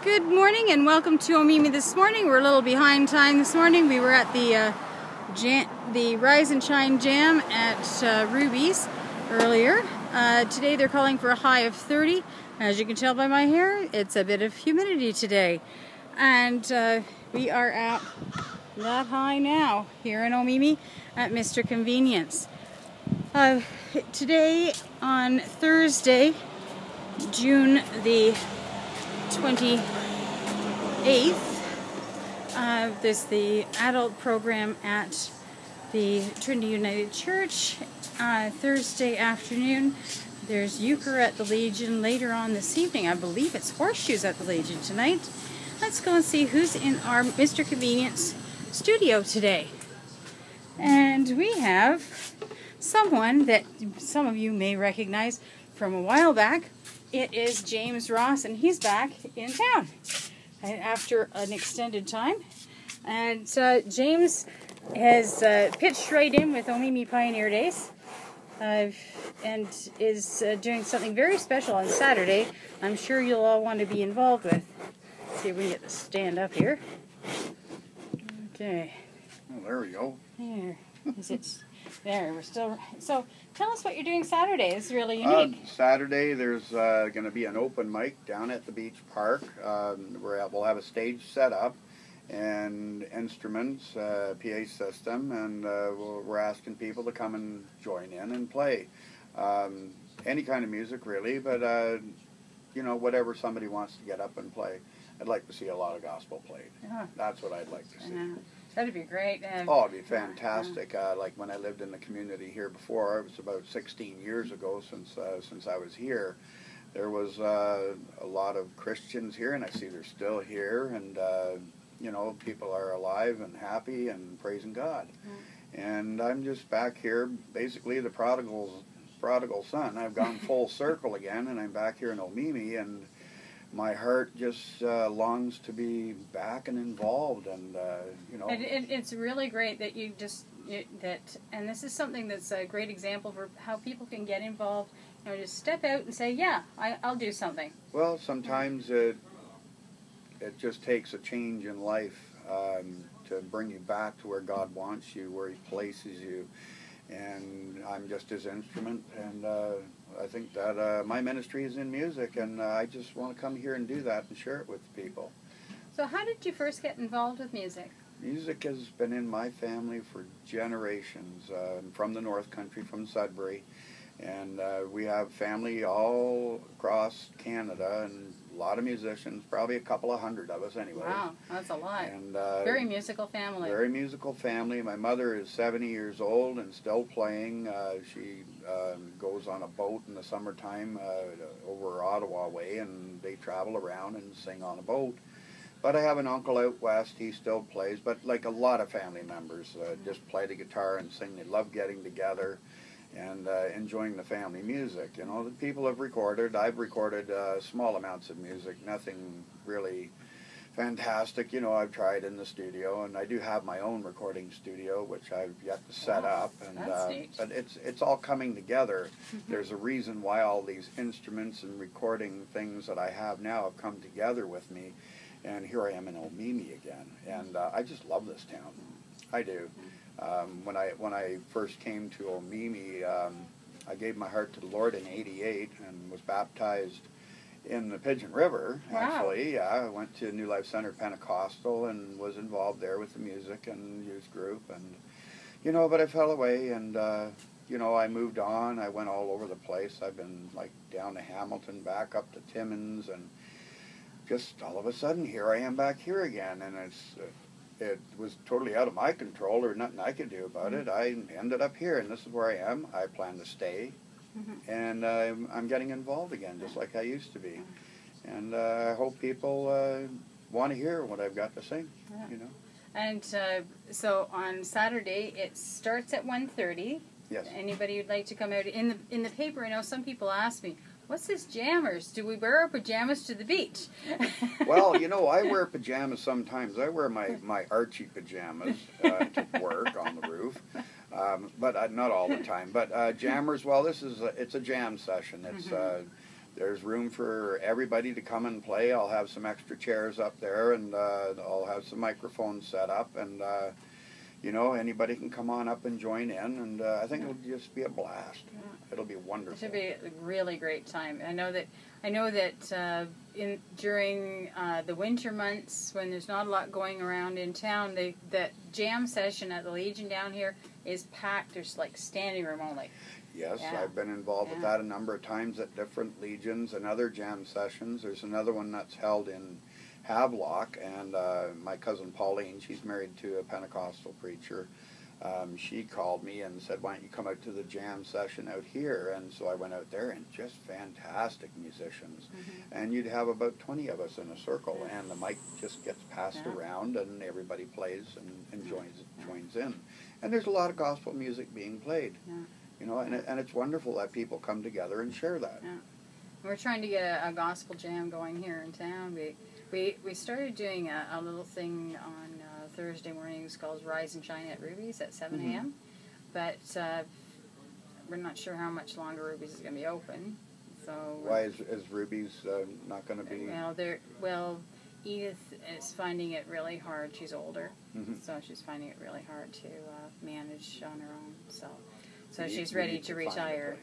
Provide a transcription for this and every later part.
Good morning and welcome to Omemee this morning. We're a little behind time this morning. We were at the Rise and Shine Jam at Ruby's earlier. Today they're calling for a high of 30. As you can tell by my hair, it's a bit of humidity today. And we are at that high now here in Omemee at Mr. Convenience. Today on Thursday, June the 28th, there's the adult program at the Trinity United Church. Thursday afternoon, there's euchre at the Legion. Later on this evening, I believe it's horseshoes at the Legion tonight. Let's go and see who's in our Mr. Convenience studio today. And we have someone that some of you may recognize from a while back. It is James Ross, and he's back in town after an extended time. And James has pitched right in with Omemee Pioneer Days and is doing something very special on Saturday. I'm sure you'll all want to be involved with. Let's see if we can get this stand up here. Okay. Oh, there we go. There. There, we're still... So, tell us what you're doing Saturday. It's really unique. Saturday, there's going to be an open mic down at the beach park. We'll have a stage set up and instruments, PA system, and we're asking people to come and join in and play. Any kind of music, really, but, you know, whatever somebody wants to get up and play. I'd like to see a lot of gospel played. Yeah. That's what I'd like to see. That'd be great. Oh, it'd be fantastic. Like when I lived in the community here before, it was about 16 years ago since I was here. There was a lot of Christians here, and I see they're still here, and you know, people are alive and happy and praising God. And I'm just back here, basically the prodigal son. I've gone full circle again, and I'm back here in Omemee, and my heart just longs to be back and involved, and you know. It's really great that you and this is something that's a great example for how people can get involved. You know, just step out and say, yeah, I'll do something. Well, sometimes it just takes a change in life to bring you back to where God wants you, where He places you, and I'm just His instrument, and I think that my ministry is in music, and I just want to come here and do that and share it with people. So how did you first get involved with music? Music has been in my family for generations. I'm from the North Country, from Sudbury, and we have family all across Canada, and a lot of musicians, probably a couple of hundred of us anyway. Wow, that's a lot. And, very musical family. Very musical family. My mother is 70 years old and still playing. She goes on a boat in the summertime over Ottawa way, and they travel around and sing on a boat. But I have an uncle out west. He still plays, but like a lot of family members, just play the guitar and sing. They love getting together and enjoying the family music. You know, the people have recorded. I've recorded small amounts of music, nothing really fantastic. You know, I've tried in the studio, and I do have my own recording studio, which I've yet to set up. And that's neat. but it's all coming together. There's a reason why all these instruments and recording things that I have now have come together with me, and here I am in Omemee again, and I just love this town. I do. When I first came to Omemee, I gave my heart to the Lord in '88 and was baptized in the Pigeon River. Wow. Actually, yeah, I went to New Life Center Pentecostal and was involved there with the music and youth group, and you know, but I fell away, and you know, I moved on. I went all over the place. I've been like down to Hamilton, back up to Timmins, and just all of a sudden here I am back here again, and it was totally out of my control. There was nothing I could do about it. I ended up here, and this is where I am. I plan to stay, and I'm getting involved again, just like I used to be. And I hope people want to hear what I've got to sing, you know. And so on Saturday, it starts at 1:30. Yes. Anybody who'd like to come out in the paper? I know some people ask me, what's this Jammers? Do we wear our pajamas to the beach? Well, you know, I wear pajamas sometimes. I wear my Archie pajamas to work on the roof, but not all the time. But jammers, well, it's a jam session. It's there's room for everybody to come and play. I'll have some extra chairs up there, and I'll have some microphones set up, and you know, anybody can come on up and join in, and I think it'll just be a blast. Yeah. It'll be wonderful. It should be a really great time. I know that during the winter months, when there's not a lot going around in town, that jam session at the Legion down here is packed. There's like standing room only. Yes, yeah. I've been involved with that a number of times at different Legions and other jam sessions. There's another one that's held in Havelock, and my cousin Pauline, she's married to a Pentecostal preacher. She called me and said, why don't you come out to the jam session out here? And so I went out there, and just fantastic musicians. And you'd have about 20 of us in a circle, and the mic just gets passed around, and everybody plays and joins in. And there's a lot of gospel music being played. You know, and it's wonderful that people come together and share that. Yeah. We're trying to get a gospel jam going here in town. We started doing a little thing on Thursday mornings called Rise and Shine at Ruby's at 7 a.m. But we're not sure how much longer Ruby's is going to be open. So why is Ruby's not going to be? Well, Edith is finding it really hard. She's older, so she's finding it really hard to manage on her own. So she's ready to retire.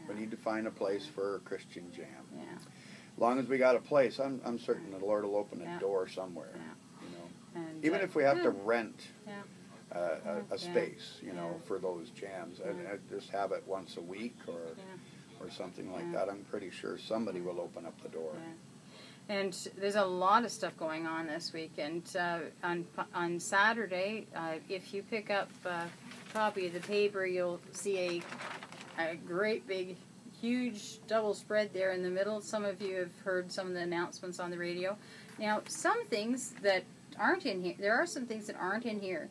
We need to find a place for a Christian jam. Yeah. As long as we got a place, I'm certain the Lord will open a door somewhere. You know, and, even if we have to rent a space, you know, for those jams, and just have it once a week or something like that. I'm pretty sure somebody will open up the door. And there's a lot of stuff going on this weekend. On Saturday, if you pick up a copy of the paper, you'll see a great big, huge double spread there in the middle. Some of you have heard some of the announcements on the radio. Now, some things that aren't in here, there are some things that aren't in here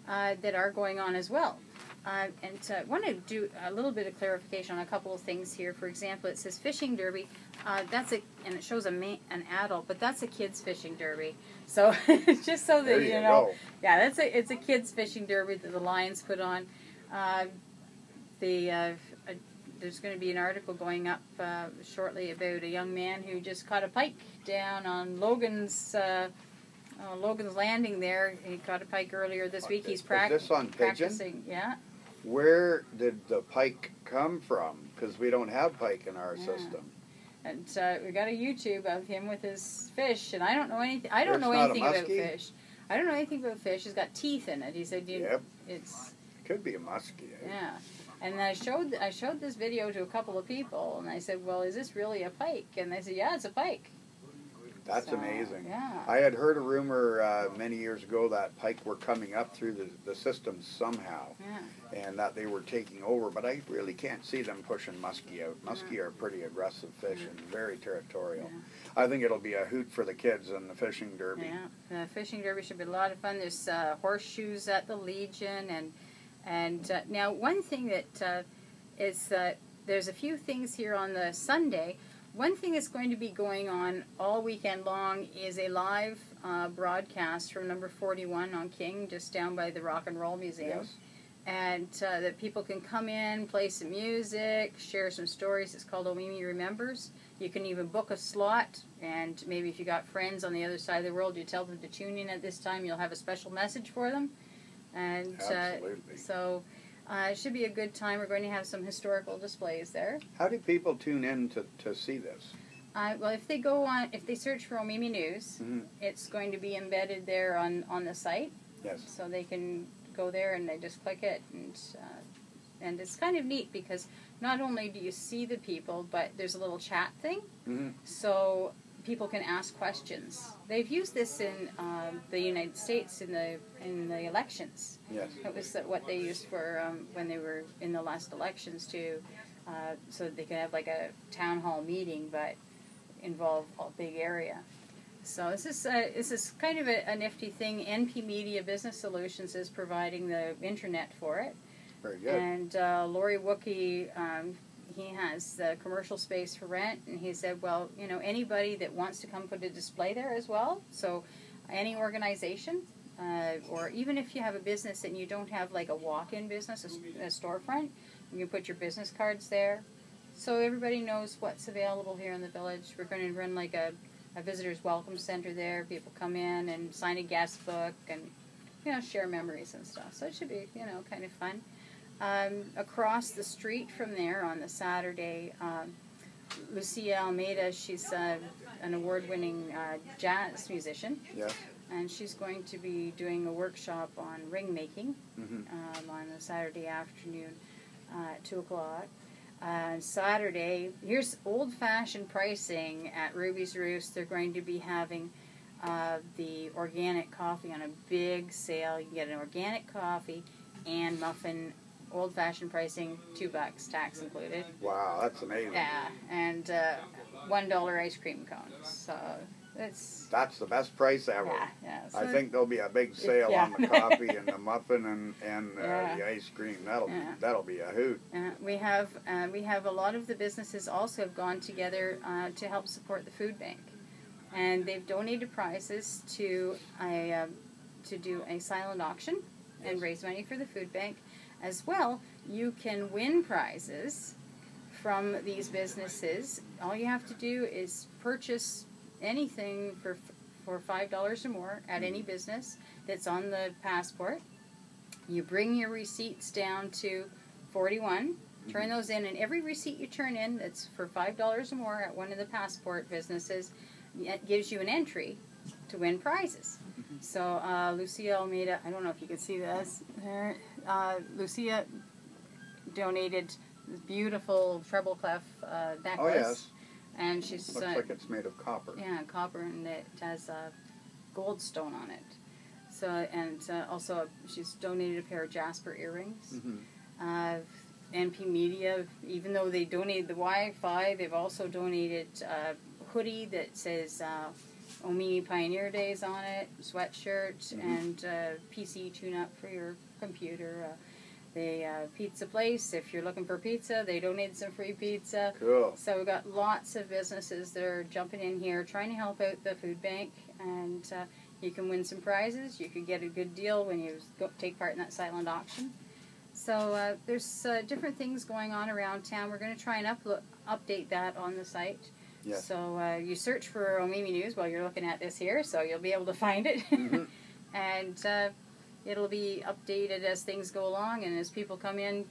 that are going on as well. And I want to do a little bit of clarification on a couple of things here. For example, it says fishing derby. And it shows an adult, but that's a kids fishing derby. So just so that you know, it's a kids fishing derby that the Lions put on. There's going to be an article going up shortly about a young man who just caught a pike down on Logan's Landing there. He caught a pike earlier this week. He's practicing. Yeah. Where did the pike come from? Because we don't have pike in our system. And we got a YouTube of him with his fish, and I don't know anything. I don't know anything about fish. I don't know anything about fish. It's got teeth in it. He said, "It's could be a muskie." Yeah, and I showed this video to a couple of people, and I said, "Well, is this really a pike?" And they said, "Yeah, it's a pike." That's amazing. Yeah. I had heard a rumor many years ago that pike were coming up through the system somehow, and that they were taking over, but I really can't see them pushing muskie out. Muskie are pretty aggressive fish and very territorial. I think it'll be a hoot for the kids in the fishing derby. Yeah, the fishing derby should be a lot of fun. There's horseshoes at the Legion, and now one thing that is there's a few things here on the Sunday. One thing that's going to be going on all weekend long is a live broadcast from number 41 on King, just down by the Rock and Roll Museum. Yes. And that people can come in, play some music, share some stories. It's called Omemee Remembers. You can even book a slot, and maybe if you got friends on the other side of the world, you tell them to tune in at this time. You'll have a special message for them. And Absolutely. So it should be a good time. We're going to have some historical displays there. How do people tune in to see this? Well, if they search for Omemee News, it's going to be embedded there on the site. Yes. So they can go there and they just click it, and it's kind of neat because not only do you see the people, but there's a little chat thing, so people can ask questions. They've used this in the United States in the elections. Yes. It was what they used for when they were in the last elections too, so that they could have like a town hall meeting, but involve a big area. So this is kind of a nifty thing. NP Media Business Solutions is providing the internet for it. Very good. And Lori Wookie, he has the commercial space for rent, and he said, well, you know, anybody that wants to come put a display there as well. So any organization, or even if you have a business and you don't have like a walk-in business, a storefront, you can put your business cards there. so everybody knows what's available here in the village. We're going to run like a visitor's welcome center there. People come in and sign a guest book and, you know, share memories and stuff. So it should be, you know, kind of fun. Across the street from there on the Saturday, Lucia Almeida, she's an award-winning jazz musician. Yes. And she's going to be doing a workshop on ring making on a Saturday afternoon at 2 o'clock. Saturday, here's old-fashioned pricing at Ruby's Roost. They're going to be having the organic coffee on a big sale. You can get an organic coffee and muffin, old-fashioned pricing, $2, tax included. Wow, that's amazing. Yeah, and $1 ice cream cones. So that's the best price ever. Yeah. So I think there'll be a big sale on the coffee and the muffin and the ice cream. That'll be a hoot. We have a lot of the businesses also have gone together to help support the food bank, and they've donated prizes to do a silent auction and raise money for the food bank. As well, you can win prizes from these businesses. All you have to do is purchase anything for $5 or more at any business that's on the passport. You bring your receipts down to 41, turn those in, and every receipt you turn in that's for $5 or more at one of the passport businesses, it gives you an entry to win prizes. So Lucia Almeida, I don't know if you can see this there. Lucia donated this beautiful treble clef necklace. Oh, yes. And she's looks like it's made of copper. Yeah, copper, and it has a gold stone on it. So, and also she's donated a pair of Jasper earrings. NP Media, even though they donated the Wi-Fi, they've also donated a hoodie that says Omemee Pioneer Days on it, sweatshirt, and PC tune-up for your computer. The pizza place, if you're looking for pizza, they donated some free pizza. Cool. So we've got lots of businesses that are jumping in here trying to help out the food bank, and you can win some prizes. You could get a good deal when you take part in that silent auction. So there's different things going on around town. We're going to try and update that on the site. Yes. So you search for Omemee News while you're looking at this here, so you'll be able to find it. And it'll be updated as things go along and as people come in